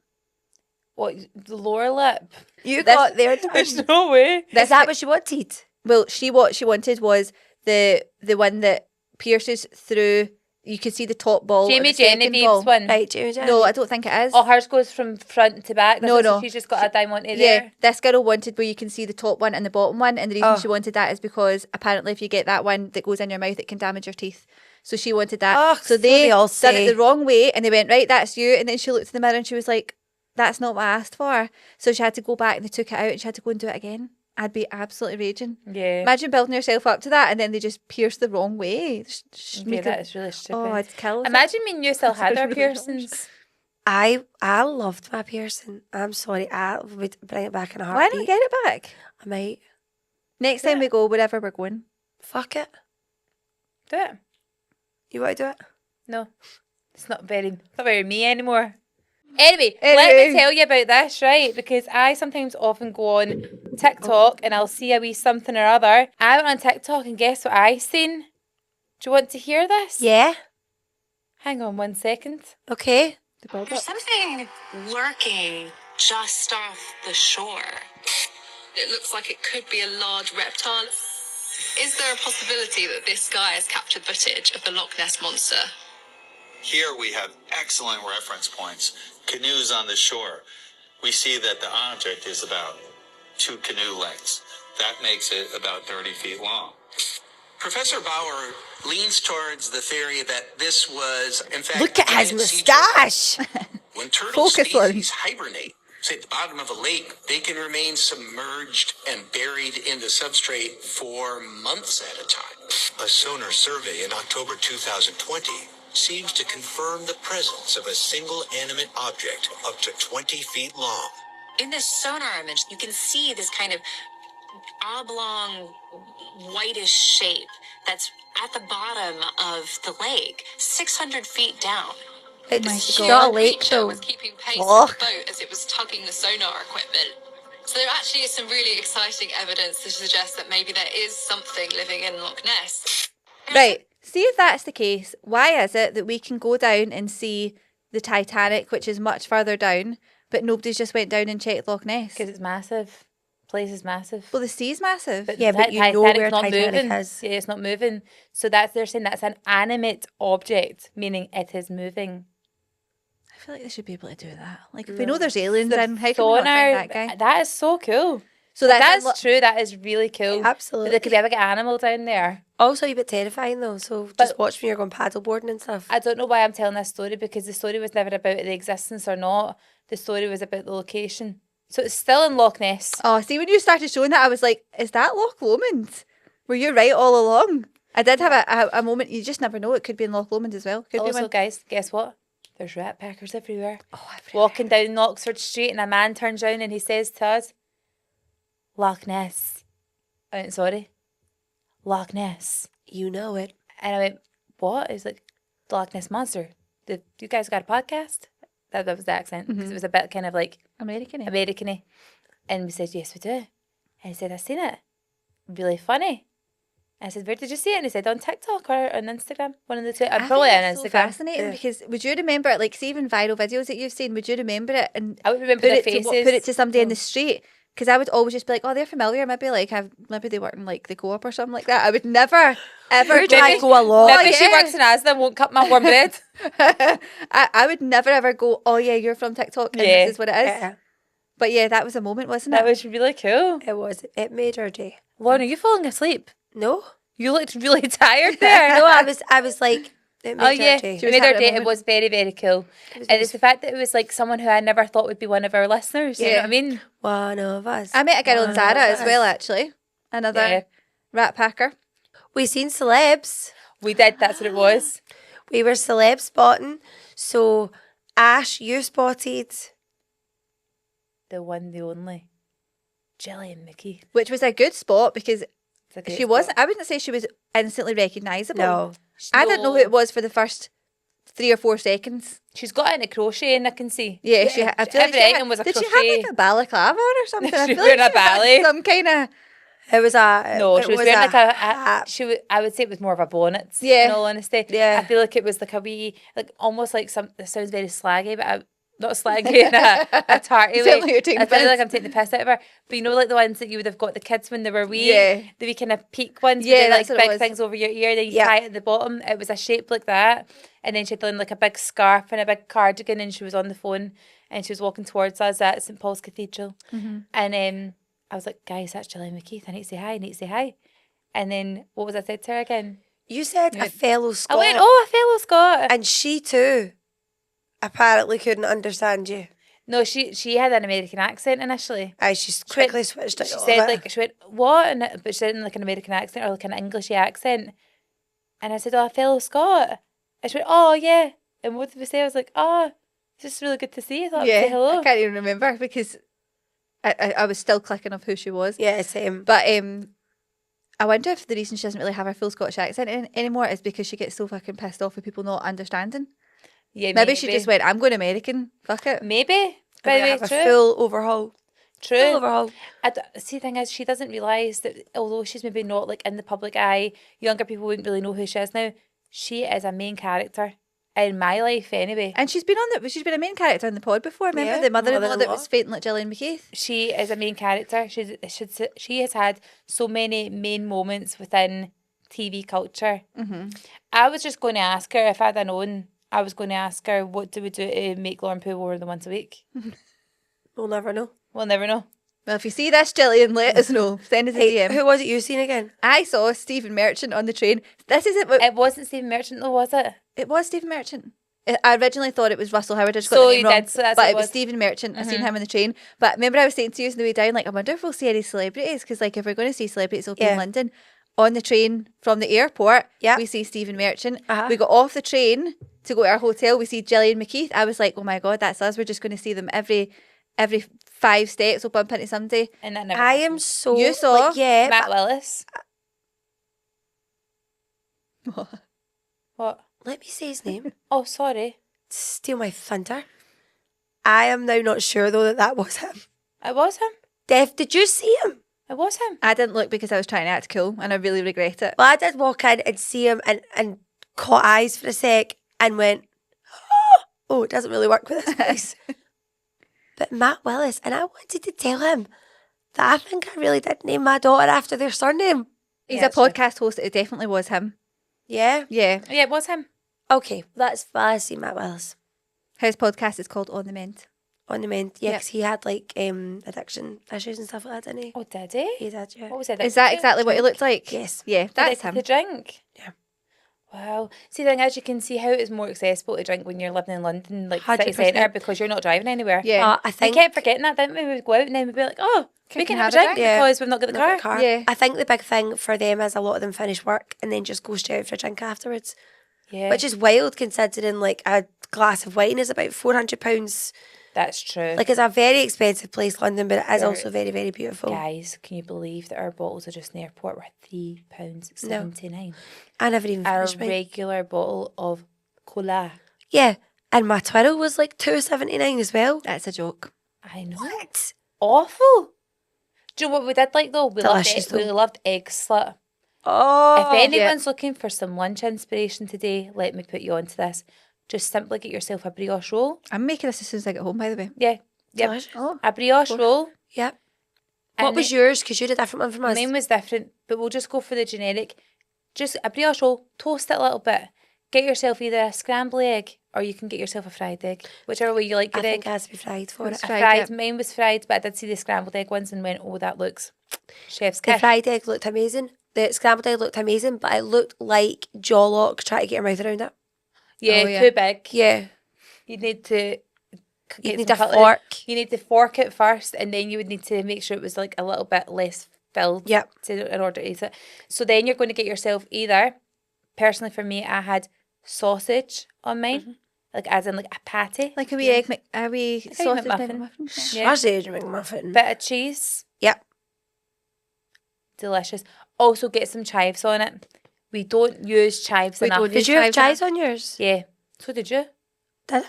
What, the lower lip? You This- got there done. There's no way. Is that what she wanted? Well, what she wanted was the one that pierces through. You could see the top ball. of Jamie the second Genevieve's ball. one. Right, Jamie. No, I don't think it is. Oh, hers goes from front to back. No, So no. she's just got a diamond in Yeah, there. this girl wanted where you can see the top one and the bottom one, and the reason Oh. she wanted that is because apparently if you get that one that goes in your mouth, it can damage your teeth. So she wanted that. Oh, so so they all done say. it the wrong way, and they went, right, that's you. And then she looked in the mirror and she was like, that's not what I asked for. So she had to go back and they took it out and she had to go and do it again. I'd be absolutely raging. Yeah. Imagine building yourself up to that and then they just pierce the wrong way. Yeah, that is really stupid. Oh, I'd kill. Imagine me and you still had our really piercings. I loved my piercing. I'm sorry. I would bring it back in a Why heartbeat. not get it back? I might. Next time we go, wherever we're going. Fuck it. Do it. You want to do it? No, it's not very me anymore. Anyway, let me tell you about this, right? Because I sometimes often go on TikTok and I'll see a wee something or other. I went on TikTok and guess what I seen? Do you want to hear this? Yeah. Hang on 1 second. Okay. There's something lurking just off the shore. It looks like it could be a large reptile. Is there a possibility that this guy has captured footage of the Loch Ness Monster? Here we have excellent reference points. Canoes on the shore. We see that the object is about 2 canoe lengths. That makes it about 30 feet long. Professor Bauer leans towards the theory that this was, in fact, Look at his giant sea turtle. moustache. When turtle Focus on- species hibernate, say at the bottom of a lake, they can remain submerged and buried in the substrate for months at a time. A sonar survey in October 2020 seems to confirm the presence of a single animate object up to 20 feet long. In this sonar image, you can see this kind of oblong, whitish shape that's at the bottom of the lake, 600 feet down. It's Huge not a lake creature though. was keeping pace Loch. with the boat as it was tugging the sonar equipment. So there actually is some really exciting evidence to suggest that maybe there is something living in Loch Ness. Right. See if that's the case. Why is it that we can go down and see the Titanic, which is much further down, but nobody's just went down and checked Loch Ness? Because it's massive. Place is massive. Well, the sea's massive. Yeah, but you know Titanic's where not Titanic moving. is. Yeah, it's not moving. So they're saying that's an animate object, meaning it is moving. I feel like they should be able to do that. Like, if we know there's aliens in, how can we not Sonar, find that guy? that is so cool. So That's true. That is really cool. Absolutely. But there could be a big animal down there. Also a bit terrifying though, so just watch when you're going paddleboarding and stuff. I don't know why I'm telling this story because the story was never about the existence or not. The story was about the location. So it's still in Loch Ness. Oh, see, when you started showing that, I was like, is that Loch Lomond? Were you right all along? I did have a moment, you just never know, it could be in Loch Lomond as well. Could be Also, one. guys, guess what? there's rat packers everywhere. Oh, Walking down Oxford Street and a man turns round and he says to us, Loch Ness. I went, sorry? Loch Ness. You know it. And I went, what? He's like, the Loch Ness Monster. You guys got a podcast? That was the accent. Because it was a bit kind of like American-y. And we said, yes, we do. And he said, I've seen it. Really funny. And I said, where did you see it? And he said, on TikTok or on Instagram. One of the two. I Probably think on that's Instagram. so fascinating because would you remember it? Like, see, even viral videos that you've seen, would you remember it? And I would remember put the it faces. put it to somebody in the street. Because I would always just be like, oh, they're familiar. Maybe like maybe they work in like the co-op or something like that. I would never ever go along. Maybe she works in Asda and won't cut my warm bread. I would never ever go, oh yeah, you're from TikTok and this is what it is. Yeah. But yeah, that was a moment, wasn't That it? was really cool. It was. It made our day. Lauren, are you falling asleep? No. You looked really tired there. No, I was like, it made Oh our yeah, day. it made our having a day. It moment. was very, very cool. And it's the fact that it was like someone who I never thought would be one of our listeners. You know what I mean? One of us. I met a girl in One Zara of as well, us. actually. Another Yeah. rat packer. We seen celebs. We did. That's what it was. We were celeb spotting. So, Ash, you spotted. The one, the only. Jelly and Mickey. Which was a good spot because It's a great she spot. wasn't, I wouldn't say she was instantly recognisable. No. I didn't know who it was for the first 3 or 4 seconds. She's got into crochet, I can see. Yeah, she I feel like Every she item was a did crochet. she have like a balaclava on or something? I She feel was wearing like a she had ballet. some kind of It was a. No, it she was wearing like a hat. I would say it was more of a bonnet. Yeah. In all honesty. Yeah. I feel like it was like a wee, like almost like some. This sounds very slaggy, but not slaggy in a tarty You way. sound like you're taking I the feel piss. like I'm taking the piss out of her. But you know, like the ones that you would have got the kids when they were wee. Yeah. The wee kind of peak ones. Yeah, with the, like that's what it big was. things over your ear. Then you Yeah. tie it at the bottom. It was a shape like that. And then she had on like a big scarf and a big cardigan, and she was on the phone, and she was walking towards us at St Paul's Cathedral. Mm-hmm. And I was like, guys, that's Gillian McKeith. I need to say hi. I need to say hi. And then what was I said to her again? You said a fellow Scot. I went, oh, a fellow Scot. And she too apparently couldn't understand you. No, she had an American accent initially. Aye, she quickly switched it. She all said of it. like she went what, but she said in like an American accent or like an Englishy accent. And I said, oh, a fellow Scot. And she went, oh yeah. And what did we say? I was like, oh, it's just really good to see you. I thought I'd say yeah. hello. I can't even remember because I was still clicking off who she was. Yeah, same. But I wonder if the reason she doesn't really have her full Scottish accent anymore is because she gets so fucking pissed off with people not understanding. Yeah, Maybe she just went, I'm going American. Fuck it. Maybe. We're By the gonna way, have a true. full overhaul. True. Full overhaul. See, the thing is, she doesn't realise that although she's maybe not like in the public eye, younger people wouldn't really know who she is now. She is a main character in my life anyway. And she's been a main character in the pod before. Remember Yeah, the mother-in-law that mother-in-law. was fainting like Gillian McKeith? She is a main character. She has had so many main moments within TV culture. Mm-hmm. I was just going to ask her if I'd have known. I was going to ask her what do we do to make Lauren Pooh more than once a week. We'll never know. We'll never know. Well, if you see this, Gillian, let us know. Send us a Hey, DM. who was it you seen again? I saw Stephen Merchant on the train. This is it. It wasn't Stephen Merchant though, was it? It was Stephen Merchant. I originally thought it was Russell Howard. I just got So the name you wrong. did, so that's but what it it was was. Stephen Merchant. I seen him on the train. But remember, I was saying to you on the way down, like, I wonder if we'll see any celebrities because, like, if we're going to see celebrities, it'll be in Yeah. London. On the train from the airport, Yeah. we see Stephen Merchant. Uh-huh. We got off the train to go to our hotel. We see Gillian McKeith. I was like, oh my god, that's us. We're just going to see them every 5 steps. We'll bump into somebody. And that never I happened. am so. You saw like, yeah. Matt but Willis. What? let me say his name. Oh, sorry. Steal my thunder. I am now not sure though that was him. It was him. Did you see him? It was him. I didn't look because I was trying to act cool, and I really regret it. Well, I did walk in and see him and caught eyes for a sec and went, oh, it doesn't really work with this voice. But Matt Willis, and I wanted to tell him that I think I really did name my daughter after their surname. He's Yeah, a it's true. podcast host. It definitely was him. Yeah. Yeah. Yeah, it was him. Okay, that's I see Matt Willis His podcast is called On the Mend. on the mend. Yeah, Yep. because he had like addiction issues and stuff like that, didn't he? Oh, did he? He did, yeah. What was it? Is that exactly what he looked like? Yes. Yeah, that's The him. drink. Yeah. Wow. See, the thing is, you can see how it's more accessible to drink when you're living in London, like city 100%. centre, because you're not driving anywhere. Yeah. I We think kept forgetting that, didn't we? We would go out and then we'd be like, oh, we can have a drink Yeah. because we've not got the not car. got a Yeah. I think the big thing for them is a lot of them finish work and then just go straight out for a drink afterwards. Yeah. Which is wild considering like a glass of wine is about £400. That's true. Like it's a very expensive place, London, but it is Right. also very, very beautiful. Guys, can you believe that our bottles are just in the airport were £3.79? I never even Our finished mine. regular bottle of cola. Yeah, and my twirl was like £2.79 as well. That's a joke. I know. What? Awful. Do you know what we did like though? We Delicious, we though. loved egg slut. Oh, If anyone's looking for some lunch inspiration today, let me put you onto this. Just simply get yourself a brioche roll. I'm making this as soon as I get home, by the way. Yeah. Yep. delicious. Oh, A brioche roll. Yep. and What was yours? Because you had a different one from us. Mine was different, but we'll just go for the generic. Just a brioche roll, toast it a little bit. Get yourself either a scrambled egg or you can get yourself a fried egg. Whichever way you like I your egg. think it has to be fried for it. It's A fried, fried, yeah. mine was fried, but I did see the scrambled egg ones and went, oh, that looks chef's The kiss. fried egg looked amazing. The scrambled egg looked amazing, but it looked like Jawlock trying to get your mouth around it. Yeah, Oh, yeah. too big. Yeah. You'd need to You get need some a cutlery. fork. You need to fork it first, and then you would need to make sure it was like a little bit less filled Yep. in order to eat it. So then you're going to get yourself either, personally for me, I had sausage on mine, like as in like a patty, like a wee egg, a wee Egg sausage McMuffin. McMuffin. Yeah. Sausage McMuffin. bit of cheese, Yep. delicious. Also get some chives on it. We don't use chives We enough. don't Did you have chives on yours? Yeah, so did you? Did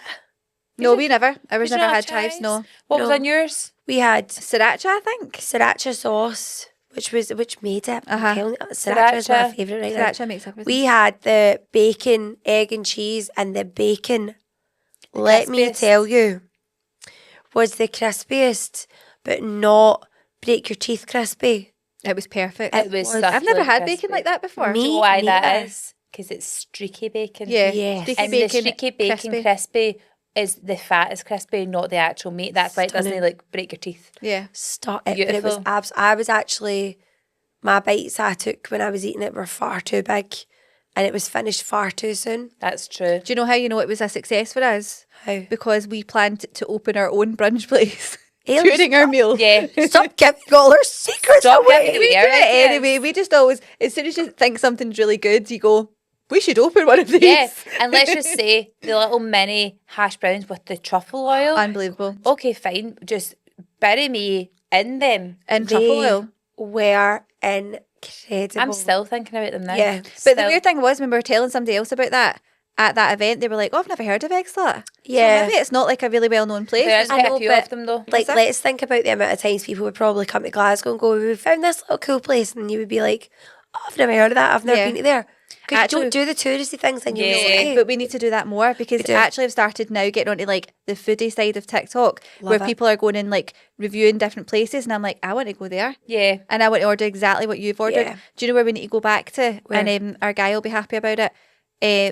No, we never. Ours Did you never not had have chives. No. What was No. on yours? we had Sriracha, I think. sriracha sauce, which made it. I'm Uh-huh. telling you, sriracha is my Sriracha. favourite right now. Sriracha makes everything. We had the bacon, egg and cheese, and the bacon, let me crispiest. tell you, was the crispiest, but not break your teeth crispy. It was perfect. It was. I've never suckling had crispy. bacon like that before. Me Do you know why that neither. is? Because it's streaky bacon. Yeah. Yes. Streaky And bacon, the streaky bacon crispy is the fat is crispy, not the actual meat. That's why it doesn't Stunning. like break your teeth. Yeah. Stop it. But it was Beautiful. I was actually, my bites I took when I was eating it were far too big, and it was finished far too soon. That's true. Do you know how you know it was a success for us? How? Because we planned to open our own brunch place Ew, during our meal. Yeah. Stop giving all our secrets Stop away. giving We do Yeah, it yes. anyway. We just always, as soon as you think something's really good, you go, we should open one of these. Yeah. And let's just say the little mini hash browns with the truffle oil. Unbelievable. Okay, fine. Just bury me in them. And truffle oil. Were incredible. I'm still thinking about them now. Yeah. But the Still. weird thing was when we were telling somebody else about that at that event, they were like, "Oh, I've never heard of Eggslut." Yeah. So maybe it's not like a really well known place. There's I quite know, a few but of them though. Like, Is it? let's think about the amount of times people would probably come to Glasgow and go, we found this little cool place. And you would be like, oh, I've never heard of that. I've never Yeah. been to there. Because you Actually- don't do the touristy things and you know Yeah. it. But we need to do that more because do. actually I've started now getting onto like the foodie side of TikTok Love where it. people are going and like reviewing different places and I'm like, I want to go there. Yeah. And I want to order exactly what you've ordered. Yeah. Do you know where we need to go back to? Where? And our guy will be happy about it.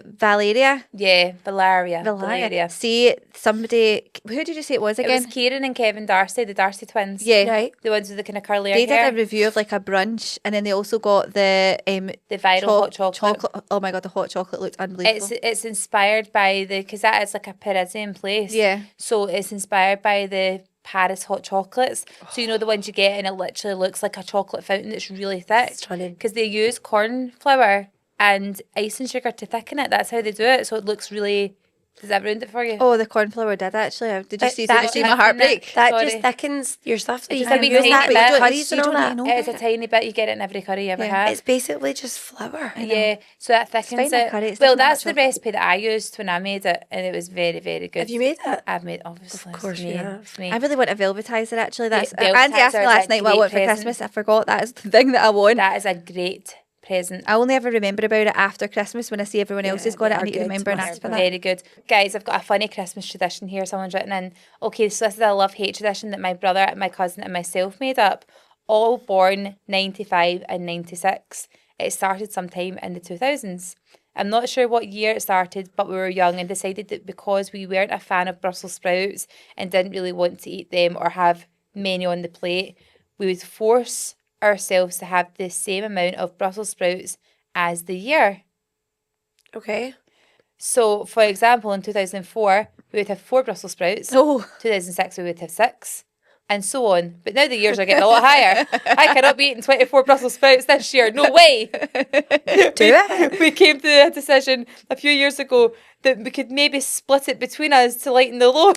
Valeria. Yeah. Valeria. See, somebody, who did you say it was It again? was Kieran and Kevin Darcy, the Darcy twins. Yeah. Right. The ones with the kind of curly They hair. did a review of like a brunch and then they also got the The viral hot chocolate. Oh my God, the hot chocolate looked unbelievable. It's inspired by because that is like a Parisian place. Yeah. So it's inspired by the Paris hot chocolates. So you know the ones you get and it literally looks like a chocolate fountain that's really thick. Stunning. Because they use corn flour and icing sugar to thicken it. That's how they do it. So it looks really. Does that ruin it for you? Oh, the cornflower did actually. Did you see That my just- heart break? That Sorry. just thickens your stuff. So you just a can wee use tiny that bit. with You don't- curries and all that. It's a tiny bit. You get it in every curry you ever Yeah. have. It's basically just flour. Yeah, so that thickens fine with it. curry, it's Well, different that's the hot chocolate. recipe that I used when I made it, and it was very, very good. Have you made it? I've made, obviously. Of course it's you me, have. it's me. I really want a velvetizer actually. That's Yeah, Andy asked me velvetizers last are night what I great want for presents. Christmas. I forgot that is the thing that I want. That is a great present. I only ever remember about it after Christmas when I see everyone else has got they it. I are need to good. remember and They're ask for that. Very good. Guys, I've got a funny Christmas tradition here. Someone's written in. Okay, so this is a love-hate tradition that my brother, my cousin and myself made up. All born 95 and 96. It started sometime in the 2000s. I'm not sure what year it started, but we were young and decided that because we weren't a fan of Brussels sprouts and didn't really want to eat them or have many on the plate, we would force ourselves to have the same amount of Brussels sprouts as the year. Okay. So, for example, in 2004, we would have 4 Brussels sprouts. Oh, 2006, we would have 6. and so on. But now the years are getting a lot higher. I cannot be eating 24 Brussels sprouts this year. No way. Do it. We came to the decision a few years ago that we could maybe split it between us to lighten the load.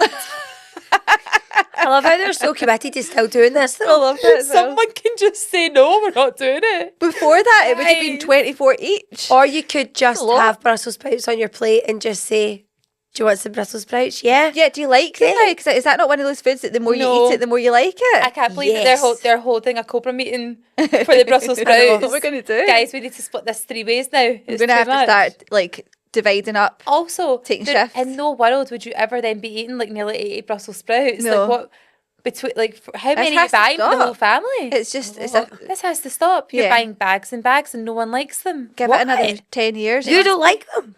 I love how they're so committed to still doing this. I Though. love that as well. Someone can just say, no, we're not doing it. Before that, it would have been Guys. 24 each. Or you could just a lot. have Brussels sprouts on your plate and just say, do you want some Brussels sprouts? Yeah. Yeah, do you like them Yeah. now? Because is that not one of those foods that the more No. you eat it, the more you like it? I can't believe that Yes. they're holding a Cobra meeting for the Brussels I know, sprouts. what we're going to do? Guys, we need to split this 3 ways now. We're going to have to start like dividing up. Also, taking there- shifts. in no world would you ever then be eating like nearly 80 Brussels sprouts. No. Like what? Between how many are you has to buying for the whole stop. family? It's just, This has to stop. You're Yeah. buying bags and bags and no one likes them. give Why? it another 10 years. You don't like them.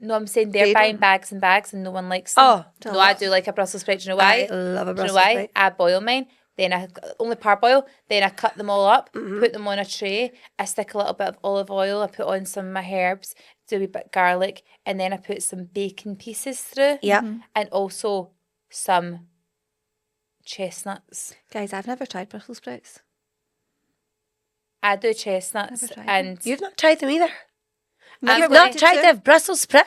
No, I'm saying they're They buying don't. bags and bags and no one likes them. Oh. No, I do like a Brussels sprout. Do you know why? I love a Do you know Brussels why? sprout. I boil mine. Then I only parboil. Then I cut them all up, put them on a tray. I stick a little bit of olive oil. I put on some of my herbs, do a wee bit of garlic, and then I put some bacon pieces through. Yeah. And also some chestnuts. Guys, I've never tried Brussels sprouts. I do chestnuts, Never tried and You've not tried them either. I'm You've gonna- not tried the Brussels sprout.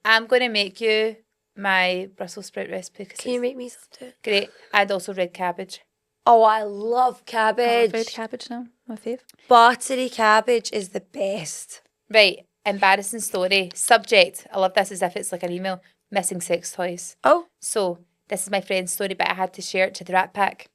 I'm going to make you my Brussels sprout recipe. 'Cause Can you it's make me some too? great. And also red cabbage. Oh, I love Red cabbage. cabbage now, my fave. Buttery cabbage is the best. Right, embarrassing story. Subject, I love this as if it's like an email. Missing sex toys. Oh, So, this is my friend's story, but I had to share it to the Rat Pack.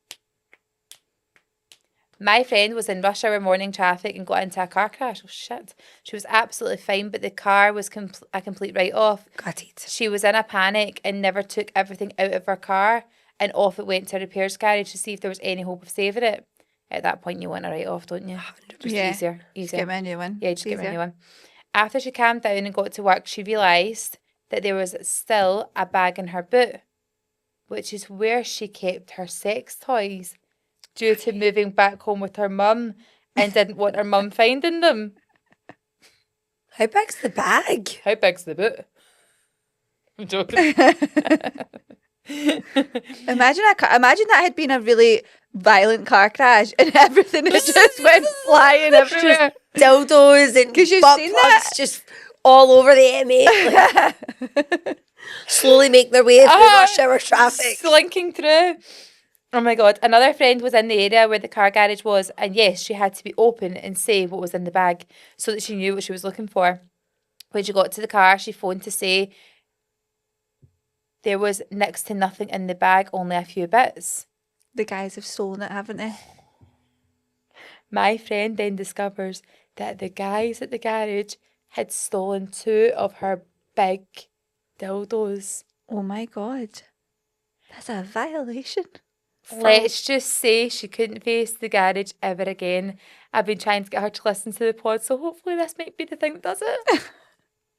My friend was in rush hour morning traffic and got into a car crash. Oh, shit. She was absolutely fine, but the car was a complete write-off. got it. She was in a panic and never took everything out of her car, and off it went to a repairs garage to see if there was any hope of saving it. At that point, you want a write-off, don't you? Just Yeah. easier. Just get me a new one. Yeah, just get me a Easier. new one. After she calmed down and got to work, she realised that there was still a bag in her boot, which is where she kept her sex toys due to moving back home with her mum and didn't want her mum finding them. How big's the bag? How big's the boot? I'm joking. Imagine that had been a really violent car crash and everything had just went flying everywhere. Dildos and 'Cause you've butt seen plugs that? just all over the M8. Like, slowly make their way through rush hour traffic. Slinking through. Oh my God. Another friend was in the area where the car garage was, and yes, she had to be open and say what was in the bag so that she knew what she was looking for. When she got to the car, she phoned to say there was next to nothing in the bag, only a few bits. The guys have stolen it, haven't they? My friend then discovers that the guys at the garage had stolen 2 of her big dildos. Oh my God. That's a violation. Let's just say she couldn't face the garage ever again. I've been trying to get her to listen to the pod, so hopefully this might be the thing that does it.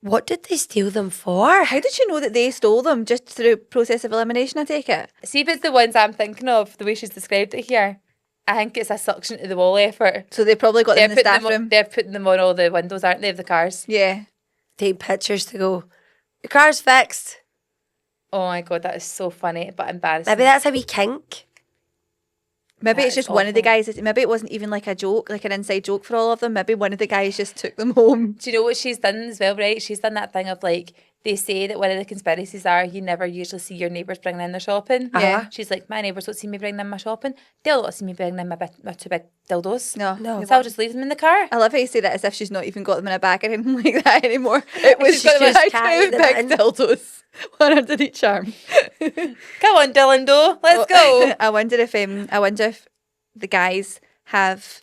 What did they steal them for? How did she know that they stole them? Just through process of elimination, I take it? See if it's the ones I'm thinking of, the way she's described it here. I think it's a suction to the wall effort. So they probably got them in the staff room. They're putting them on all the windows, aren't they, of the cars? Yeah. Take pictures to go, your car's fixed. Oh my God, that is so funny, but embarrassing. Maybe that's a wee kink. Maybe That it's is just one of the awful. guys. Maybe it wasn't even like a joke, like an inside joke for all of them. Maybe one of the guys just took them home. Do you know what she's done as well, right? She's done that thing of like, they say that one of the conspiracies are you never usually see your neighbours bringing in their shopping. Yeah. She's like, my neighbours don't see me bringing in my shopping. They'll not see me bringing in my 2 big dildos. No. No. So I'll just leave them in the car. I love how you say that as if she's not even got them in a bag or anything like that anymore. It was She's got them just just carried two them big in. dildos, one under each arm. Come on, Dylan Doe, let's go. I wonder if the guys have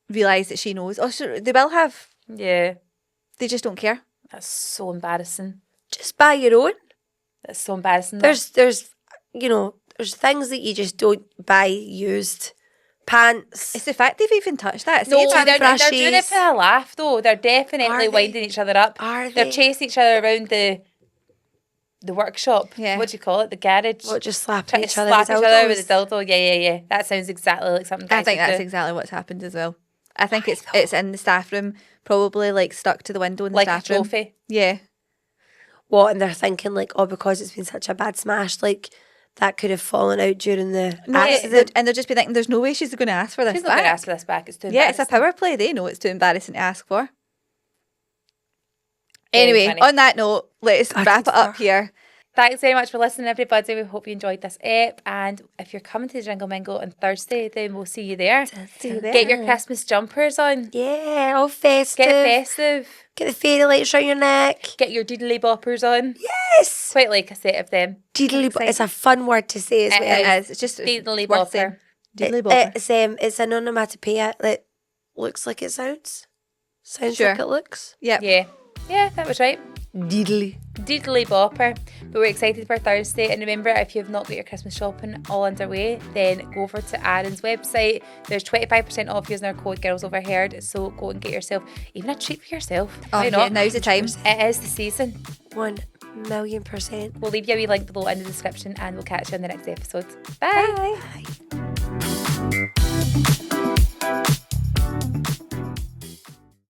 realised that she knows. Oh, sure, they will have. Yeah, They just don't care. that's so embarrassing. Just buy your own. That's so embarrassing. though. There's there's things that you just don't buy used. Pants. It's the fact they've even touched that. No, See, they're doing it toothbrushes. for a laugh though. They're definitely Are they? winding each other up. Are They're they? chasing each other around the workshop. Yeah. What do you call it? The garage. What, just slapping Trying to each other slap with each other with dildos? a dildo. Yeah. That sounds exactly like something guys I think would that's do. exactly what's happened as well. I think it's in the staff room, probably like stuck to the window in the Like a staff room. trophy. Yeah. What? And they're thinking like, oh, because it's been such a bad smash, like that could have fallen out during the No, accident. and they'll just be thinking, there's no way she's going to ask for this She's not going to back. ask for this back. It's too Yeah, it's a embarrassing. power play. They know it's too embarrassing to ask for. Very Anyway, funny. on that note, let's Back wrap to it up the- here. Thanks very much for listening, everybody. We hope you enjoyed this ep. And if you're coming to the Jingle Mingle on Thursday, then we'll see you there. See you there. Get your Christmas jumpers on. Yeah, all festive. Get festive. Get the fairy lights around your neck. Get your diddly boppers on. Yes. Quite like a set of them. Diddly it's a fun word to say as It well. It is. It's just Diddly worth bopper. saying. Diddly bopper. It's an onomatopoeia that looks like it sounds. Sounds Sure. like it looks. Yep. Yeah, that was right. Diddly. Diddly bopper. But we're excited for Thursday. And remember, if you've not got your Christmas shopping all underway, then go over to Aaron's website. There's 25% off using our code girlsoverheard. So go and get yourself even a treat for yourself. Oh, Why yeah, not? now's the time. It is the season. 1,000,000%. We'll leave you a wee link below in the description and we'll catch you in the next episode. Bye. Bye.